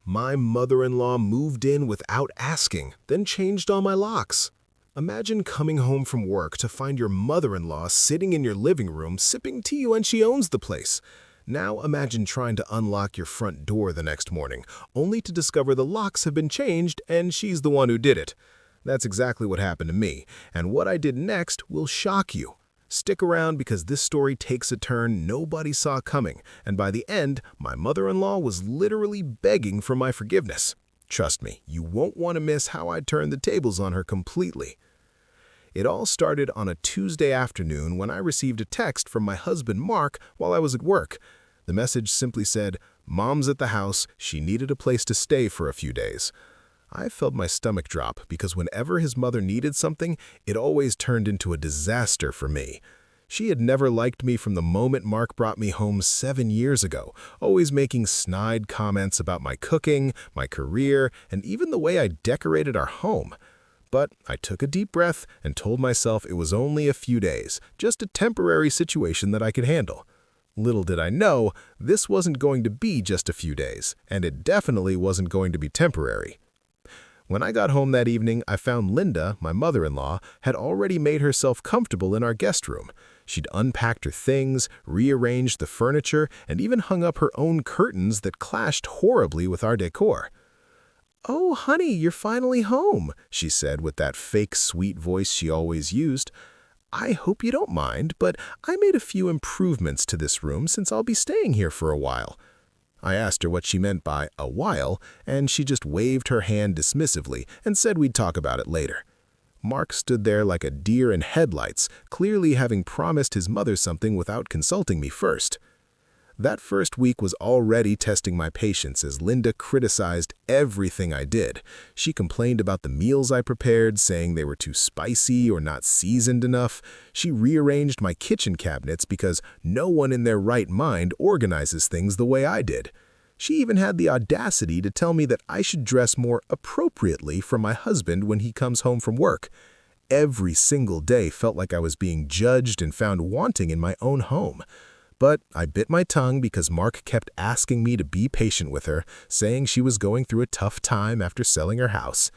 My mother-in-law moved in without asking, then changed all my locks. Imagine coming home from work to find your mother-in-law sitting in your living room sipping tea when she owns the place. Now imagine trying to unlock your front door the next morning, only to discover the locks have been changed and she's the one who did it. That's exactly what happened to me, and what I did next will shock you. Stick around because this story takes a turn nobody saw coming, and by the end, my mother-in-law was literally begging for my forgiveness. Trust me, you won't want to miss how I turned the tables on her completely. It all started on a Tuesday afternoon when I received a text from my husband Mark while I was at work. The message simply said, "Mom's at the house, she needed a place to stay for a few days." I felt my stomach drop because whenever his mother needed something, it always turned into a disaster for me. She had never liked me from the moment Mark brought me home 7 years ago, always making snide comments about my cooking, my career, and even the way I decorated our home. But I took a deep breath and told myself it was only a few days, just a temporary situation that I could handle. Little did I know, this wasn't going to be just a few days, and it definitely wasn't going to be temporary. When I got home that evening, I found Linda, my mother-in-law, had already made herself comfortable in our guest room. She'd unpacked her things, rearranged the furniture, and even hung up her own curtains that clashed horribly with our decor. "Oh, honey, you're finally home," she said with that fake sweet voice she always used. "I hope you don't mind, but I made a few improvements to this room since I'll be staying here for a while." I asked her what she meant by "a while," and she just waved her hand dismissively and said we'd talk about it later. Mark stood there like a deer in headlights, clearly having promised his mother something without consulting me first. That first week was already testing my patience as Linda criticized everything I did. She complained about the meals I prepared, saying they were too spicy or not seasoned enough. She rearranged my kitchen cabinets because no one in their right mind organizes things the way I did. She even had the audacity to tell me that I should dress more appropriately for my husband when he comes home from work. Every single day felt like I was being judged and found wanting in my own home. But I bit my tongue because Mark kept asking me to be patient with her, saying she was going through a tough time after selling her house.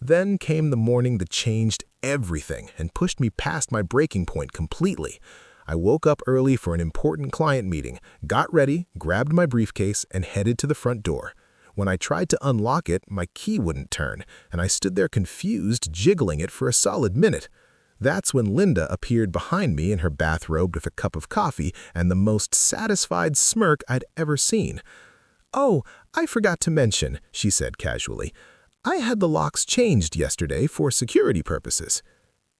Then came the morning that changed everything and pushed me past my breaking point completely. I woke up early for an important client meeting, got ready, grabbed my briefcase, and headed to the front door. When I tried to unlock it, my key wouldn't turn, and I stood there confused, jiggling it for a solid minute. That's when Linda appeared behind me in her bathrobe with a cup of coffee and the most satisfied smirk I'd ever seen. "Oh, I forgot to mention," she said casually. "I had the locks changed yesterday for security purposes."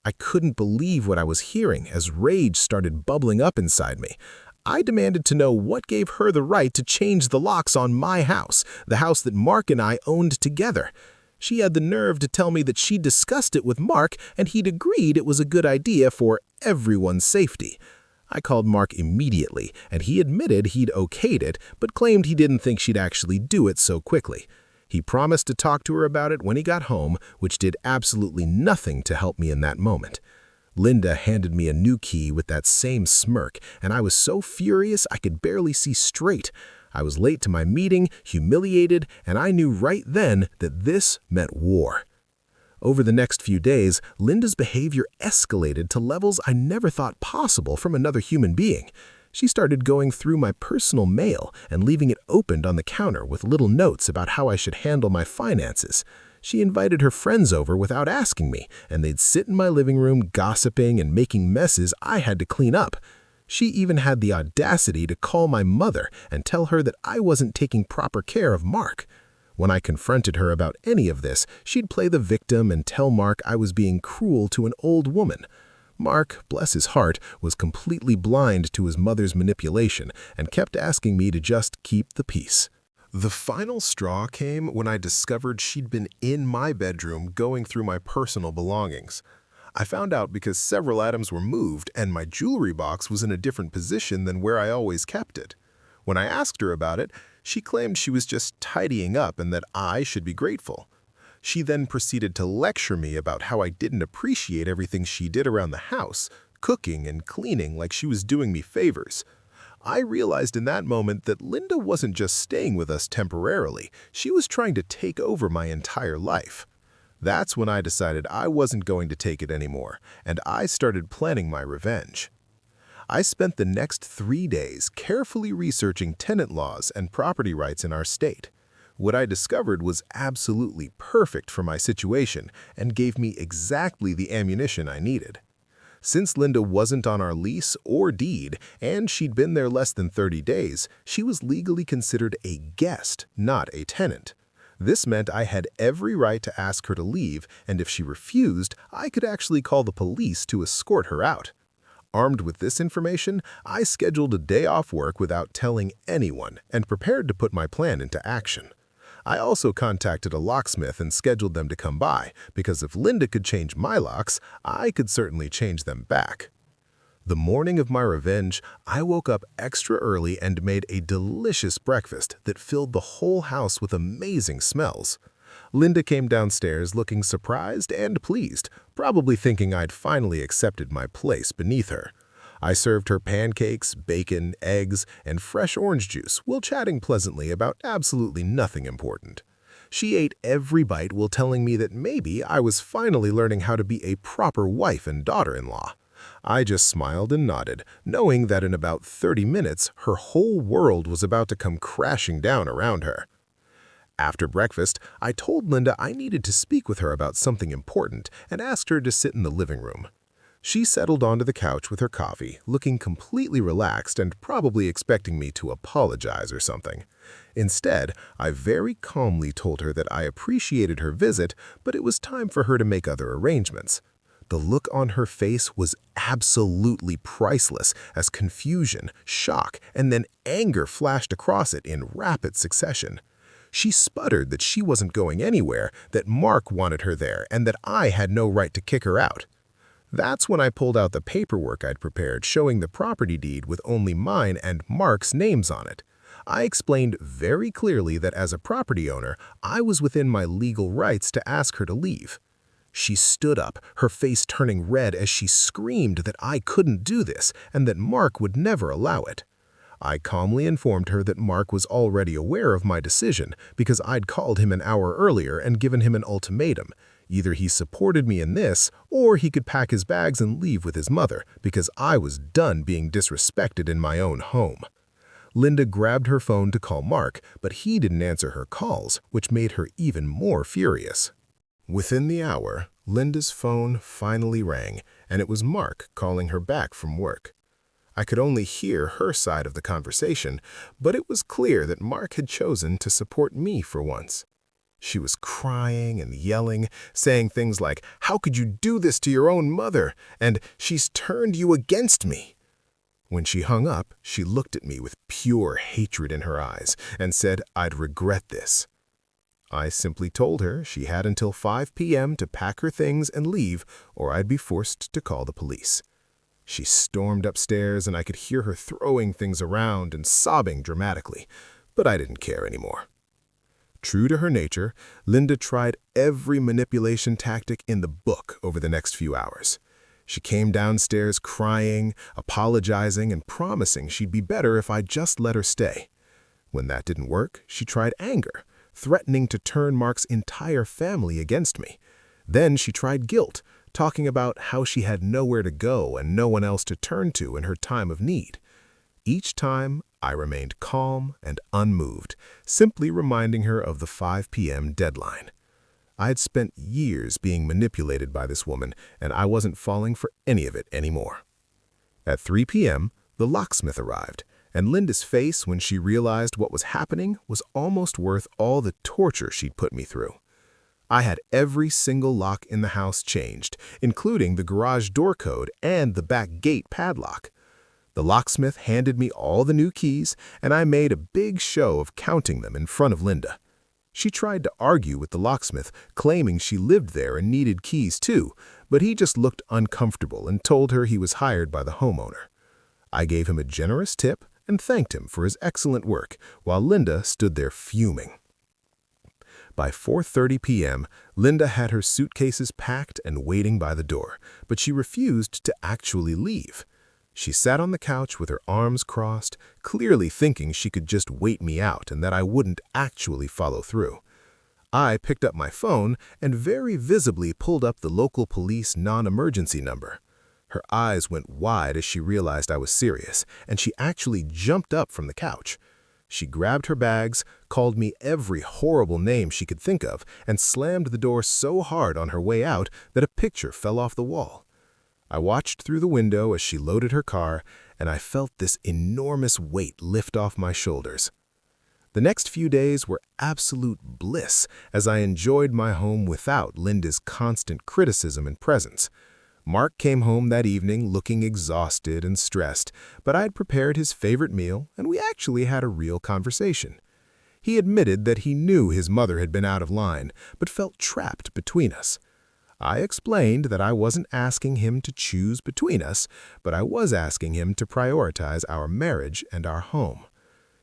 I couldn't believe what I was hearing as rage started bubbling up inside me. I demanded to know what gave her the right to change the locks on my house, the house that Mark and I owned together. She had the nerve to tell me that she'd discussed it with Mark and he'd agreed it was a good idea for everyone's safety. I called Mark immediately, and he admitted he'd okayed it, but claimed he didn't think she'd actually do it so quickly. He promised to talk to her about it when he got home, which did absolutely nothing to help me in that moment. Linda handed me a new key with that same smirk, and I was so furious I could barely see straight. I was late to my meeting, humiliated, and I knew right then that this meant war. Over the next few days, Linda's behavior escalated to levels I never thought possible from another human being. She started going through my personal mail and leaving it opened on the counter with little notes about how I should handle my finances. She invited her friends over without asking me, and they'd sit in my living room gossiping and making messes I had to clean up. She even had the audacity to call my mother and tell her that I wasn't taking proper care of Mark. When I confronted her about any of this, she'd play the victim and tell Mark I was being cruel to an old woman. Mark, bless his heart, was completely blind to his mother's manipulation and kept asking me to just keep the peace. The final straw came when I discovered she'd been in my bedroom going through my personal belongings. I found out because several items were moved and my jewelry box was in a different position than where I always kept it. When I asked her about it, she claimed she was just tidying up and that I should be grateful. She then proceeded to lecture me about how I didn't appreciate everything she did around the house, cooking and cleaning like she was doing me favors. I realized in that moment that Linda wasn't just staying with us temporarily, she was trying to take over my entire life. That's when I decided I wasn't going to take it anymore, and I started planning my revenge. I spent the next 3 days carefully researching tenant laws and property rights in our state. What I discovered was absolutely perfect for my situation and gave me exactly the ammunition I needed. Since Linda wasn't on our lease or deed, and she'd been there less than 30 days, she was legally considered a guest, not a tenant. This meant I had every right to ask her to leave, and if she refused, I could actually call the police to escort her out. Armed with this information, I scheduled a day off work without telling anyone and prepared to put my plan into action. I also contacted a locksmith and scheduled them to come by, because if Linda could change my locks, I could certainly change them back. The morning of my revenge, I woke up extra early and made a delicious breakfast that filled the whole house with amazing smells. Linda came downstairs looking surprised and pleased, probably thinking I'd finally accepted my place beneath her. I served her pancakes, bacon, eggs, and fresh orange juice while chatting pleasantly about absolutely nothing important. She ate every bite while telling me that maybe I was finally learning how to be a proper wife and daughter-in-law. I just smiled and nodded, knowing that in about 30 minutes, her whole world was about to come crashing down around her. After breakfast, I told Linda I needed to speak with her about something important and asked her to sit in the living room. She settled onto the couch with her coffee, looking completely relaxed and probably expecting me to apologize or something. Instead, I very calmly told her that I appreciated her visit, but it was time for her to make other arrangements. The look on her face was absolutely priceless as confusion, shock, and then anger flashed across it in rapid succession. She sputtered that she wasn't going anywhere, that Mark wanted her there, and that I had no right to kick her out. That's when I pulled out the paperwork I'd prepared showing the property deed with only mine and Mark's names on it. I explained very clearly that as a property owner, I was within my legal rights to ask her to leave. She stood up, her face turning red as she screamed that I couldn't do this and that Mark would never allow it. I calmly informed her that Mark was already aware of my decision because I'd called him an hour earlier and given him an ultimatum. Either he supported me in this, or he could pack his bags and leave with his mother because I was done being disrespected in my own home. Linda grabbed her phone to call Mark, but he didn't answer her calls, which made her even more furious. Within the hour, Linda's phone finally rang, and it was Mark calling her back from work. I could only hear her side of the conversation, but it was clear that Mark had chosen to support me for once. She was crying and yelling, saying things like, "How could you do this to your own mother?" and "She's turned you against me." When she hung up, she looked at me with pure hatred in her eyes and said I'd regret this. I simply told her she had until 5 p.m. to pack her things and leave, or I'd be forced to call the police. She stormed upstairs and I could hear her throwing things around and sobbing dramatically, but I didn't care anymore. True to her nature, Linda tried every manipulation tactic in the book over the next few hours. She came downstairs crying, apologizing, and promising she'd be better if I just let her stay. When that didn't work, she tried anger, threatening to turn Mark's entire family against me. Then she tried guilt, talking about how she had nowhere to go and no one else to turn to in her time of need. Each time, I remained calm and unmoved, simply reminding her of the 5 p.m. deadline. I had spent years being manipulated by this woman, and I wasn't falling for any of it anymore. At 3 p.m., the locksmith arrived, and Linda's face when she realized what was happening was almost worth all the torture she'd put me through. I had every single lock in the house changed, including the garage door code and the back gate padlock. The locksmith handed me all the new keys, and I made a big show of counting them in front of Linda. She tried to argue with the locksmith, claiming she lived there and needed keys too, but he just looked uncomfortable and told her he was hired by the homeowner. I gave him a generous tip and thanked him for his excellent work, while Linda stood there fuming. By 4:30 p.m., Linda had her suitcases packed and waiting by the door, but she refused to actually leave. She sat on the couch with her arms crossed, clearly thinking she could just wait me out and that I wouldn't actually follow through. I picked up my phone and very visibly pulled up the local police non-emergency number. Her eyes went wide as she realized I was serious, and she actually jumped up from the couch. She grabbed her bags, called me every horrible name she could think of, and slammed the door so hard on her way out that a picture fell off the wall. I watched through the window as she loaded her car, and I felt this enormous weight lift off my shoulders. The next few days were absolute bliss as I enjoyed my home without Linda's constant criticism and presence. Mark came home that evening looking exhausted and stressed, but I had prepared his favorite meal and we actually had a real conversation. He admitted that he knew his mother had been out of line, but felt trapped between us. I explained that I wasn't asking him to choose between us, but I was asking him to prioritize our marriage and our home.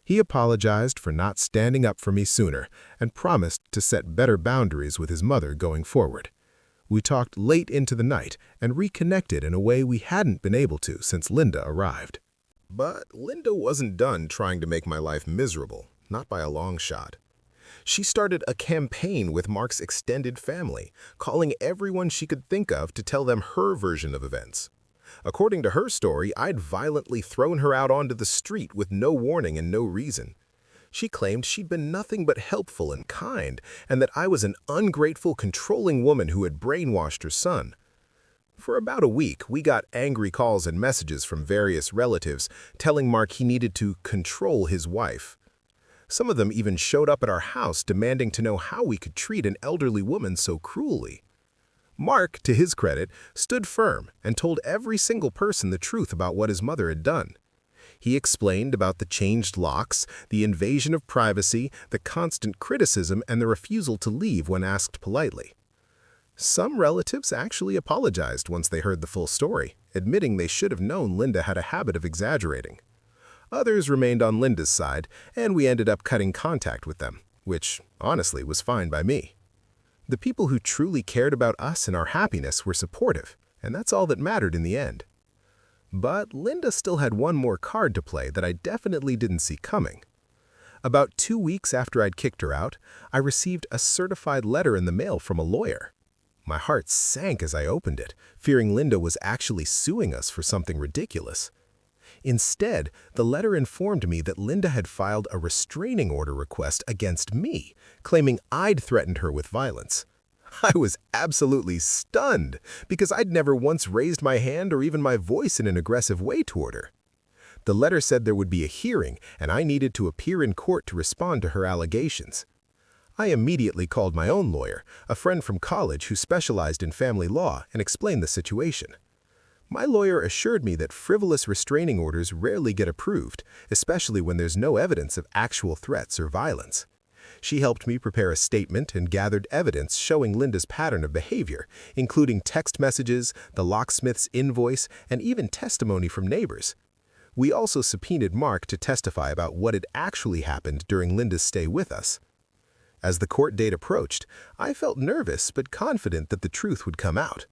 He apologized for not standing up for me sooner and promised to set better boundaries with his mother going forward. We talked late into the night and reconnected in a way we hadn't been able to since Linda arrived. But Linda wasn't done trying to make my life miserable, not by a long shot. She started a campaign with Mark's extended family, calling everyone she could think of to tell them her version of events. According to her story, I'd violently thrown her out onto the street with no warning and no reason. She claimed she'd been nothing but helpful and kind, and that I was an ungrateful, controlling woman who had brainwashed her son. For about a week, we got angry calls and messages from various relatives telling Mark he needed to control his wife. Some of them even showed up at our house demanding to know how we could treat an elderly woman so cruelly. Mark, to his credit, stood firm and told every single person the truth about what his mother had done. He explained about the changed locks, the invasion of privacy, the constant criticism, and the refusal to leave when asked politely. Some relatives actually apologized once they heard the full story, admitting they should have known Linda had a habit of exaggerating. Others remained on Linda's side, and we ended up cutting contact with them, which, honestly, was fine by me. The people who truly cared about us and our happiness were supportive, and that's all that mattered in the end. But Linda still had one more card to play that I definitely didn't see coming. About 2 weeks after I'd kicked her out, I received a certified letter in the mail from a lawyer. My heart sank as I opened it, fearing Linda was actually suing us for something ridiculous. Instead, the letter informed me that Linda had filed a restraining order request against me, claiming I'd threatened her with violence. I was absolutely stunned because I'd never once raised my hand or even my voice in an aggressive way toward her. The letter said there would be a hearing and I needed to appear in court to respond to her allegations. I immediately called my own lawyer, a friend from college who specialized in family law, and explained the situation. My lawyer assured me that frivolous restraining orders rarely get approved, especially when there's no evidence of actual threats or violence. She helped me prepare a statement and gathered evidence showing Linda's pattern of behavior, including text messages, the locksmith's invoice, and even testimony from neighbors. We also subpoenaed Mark to testify about what had actually happened during Linda's stay with us. As the court date approached, I felt nervous but confident that the truth would come out.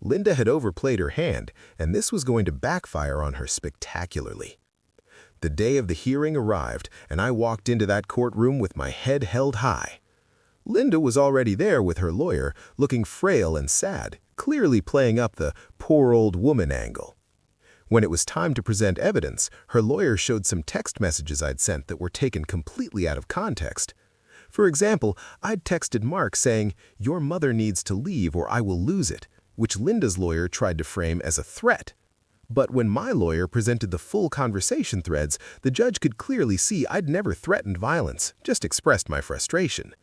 Linda had overplayed her hand, and this was going to backfire on her spectacularly. The day of the hearing arrived, and I walked into that courtroom with my head held high. Linda was already there with her lawyer, looking frail and sad, clearly playing up the poor old woman angle. When it was time to present evidence, her lawyer showed some text messages I'd sent that were taken completely out of context. For example, I'd texted Mark saying, "Your mother needs to leave or I will lose it," which Linda's lawyer tried to frame as a threat. But when my lawyer presented the full conversation threads, the judge could clearly see I'd never threatened violence, just expressed my frustration.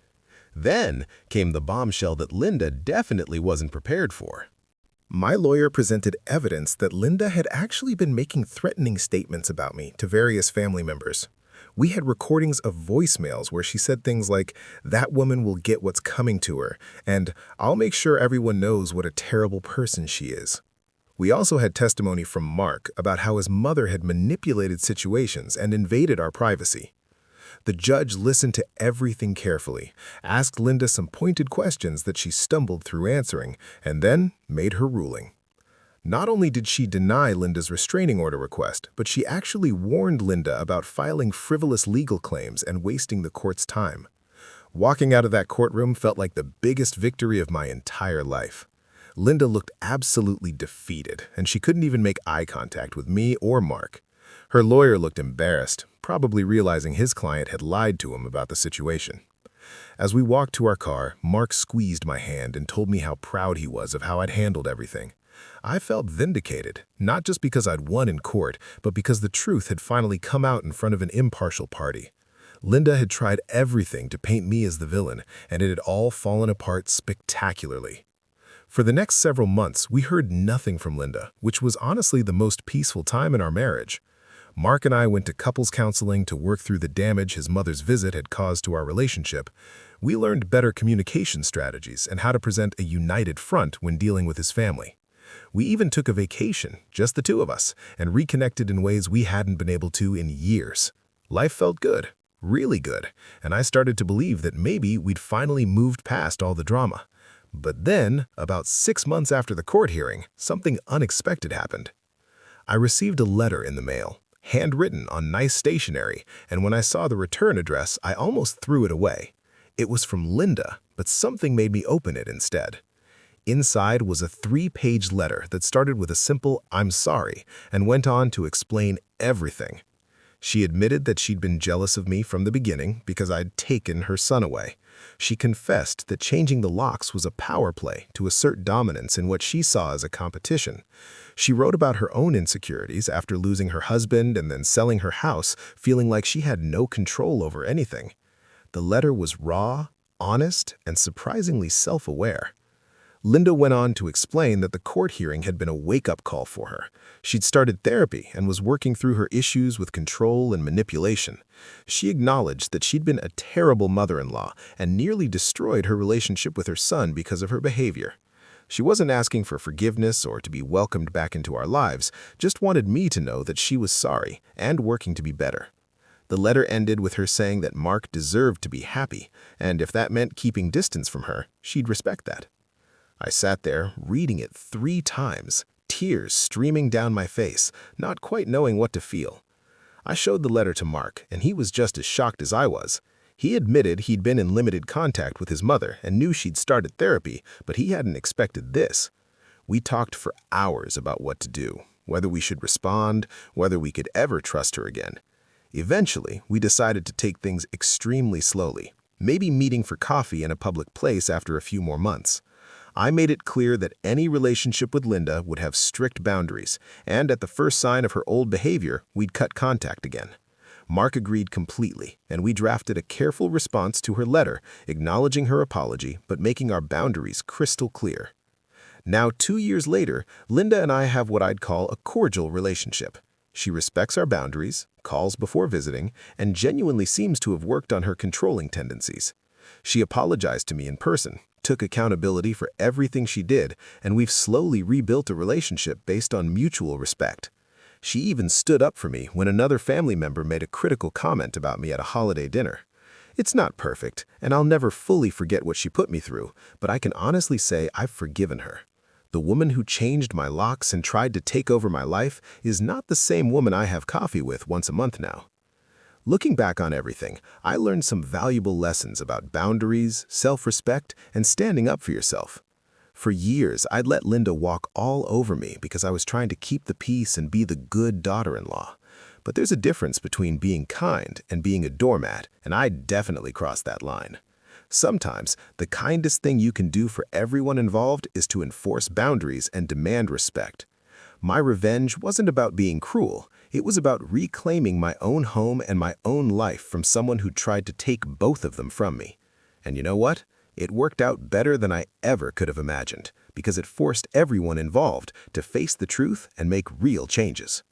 Then came the bombshell that Linda definitely wasn't prepared for. My lawyer presented evidence that Linda had actually been making threatening statements about me to various family members. We had recordings of voicemails where she said things like, "That woman will get what's coming to her," and "I'll make sure everyone knows what a terrible person she is." We also had testimony from Mark about how his mother had manipulated situations and invaded our privacy. The judge listened to everything carefully, asked Linda some pointed questions that she stumbled through answering, and then made her ruling. Not only did she deny Linda's restraining order request, but she actually warned Linda about filing frivolous legal claims and wasting the court's time. Walking out of that courtroom felt like the biggest victory of my entire life. Linda looked absolutely defeated, and she couldn't even make eye contact with me or Mark. Her lawyer looked embarrassed, probably realizing his client had lied to him about the situation. As we walked to our car, Mark squeezed my hand and told me how proud he was of how I'd handled everything. I felt vindicated, not just because I'd won in court, but because the truth had finally come out in front of an impartial party. Linda had tried everything to paint me as the villain, and it had all fallen apart spectacularly. For the next several months, we heard nothing from Linda, which was honestly the most peaceful time in our marriage. Mark and I went to couples counseling to work through the damage his mother's visit had caused to our relationship. We learned better communication strategies and how to present a united front when dealing with his family. We even took a vacation, just the two of us, and reconnected in ways we hadn't been able to in years. Life felt good, really good, and I started to believe that maybe we'd finally moved past all the drama. But then, about 6 months after the court hearing, something unexpected happened. I received a letter in the mail, handwritten on nice stationery, and when I saw the return address, I almost threw it away. It was from Linda, but something made me open it instead. Inside was a 3-page letter that started with a simple "I'm sorry" and went on to explain everything. She admitted that she'd been jealous of me from the beginning because I'd taken her son away. She confessed that changing the locks was a power play to assert dominance in what she saw as a competition. She wrote about her own insecurities after losing her husband and then selling her house, feeling like she had no control over anything. The letter was raw, honest, and surprisingly self-aware. Linda went on to explain that the court hearing had been a wake-up call for her. She'd started therapy and was working through her issues with control and manipulation. She acknowledged that she'd been a terrible mother-in-law and nearly destroyed her relationship with her son because of her behavior. She wasn't asking for forgiveness or to be welcomed back into our lives, just wanted me to know that she was sorry and working to be better. The letter ended with her saying that Mark deserved to be happy, and if that meant keeping distance from her, she'd respect that. I sat there, reading it 3 times, tears streaming down my face, not quite knowing what to feel. I showed the letter to Mark, and he was just as shocked as I was. He admitted he'd been in limited contact with his mother and knew she'd started therapy, but he hadn't expected this. We talked for hours about what to do, whether we should respond, whether we could ever trust her again. Eventually, we decided to take things extremely slowly, maybe meeting for coffee in a public place after a few more months. I made it clear that any relationship with Linda would have strict boundaries, and at the first sign of her old behavior, we'd cut contact again. Mark agreed completely, and we drafted a careful response to her letter, acknowledging her apology but making our boundaries crystal clear. Now, 2 years later, Linda and I have what I'd call a cordial relationship. She respects our boundaries, calls before visiting, and genuinely seems to have worked on her controlling tendencies. She apologized to me in person, took accountability for everything she did, and we've slowly rebuilt a relationship based on mutual respect. She even stood up for me when another family member made a critical comment about me at a holiday dinner. It's not perfect, and I'll never fully forget what she put me through, but I can honestly say I've forgiven her. The woman who changed my locks and tried to take over my life is not the same woman I have coffee with once a month now. Looking back on everything, I learned some valuable lessons about boundaries, self-respect, and standing up for yourself. For years, I'd let Linda walk all over me because I was trying to keep the peace and be the good daughter-in-law. But there's a difference between being kind and being a doormat, and I definitely crossed that line. Sometimes, the kindest thing you can do for everyone involved is to enforce boundaries and demand respect. My revenge wasn't about being cruel. It was about reclaiming my own home and my own life from someone who tried to take both of them from me. And you know what? It worked out better than I ever could have imagined, because it forced everyone involved to face the truth and make real changes.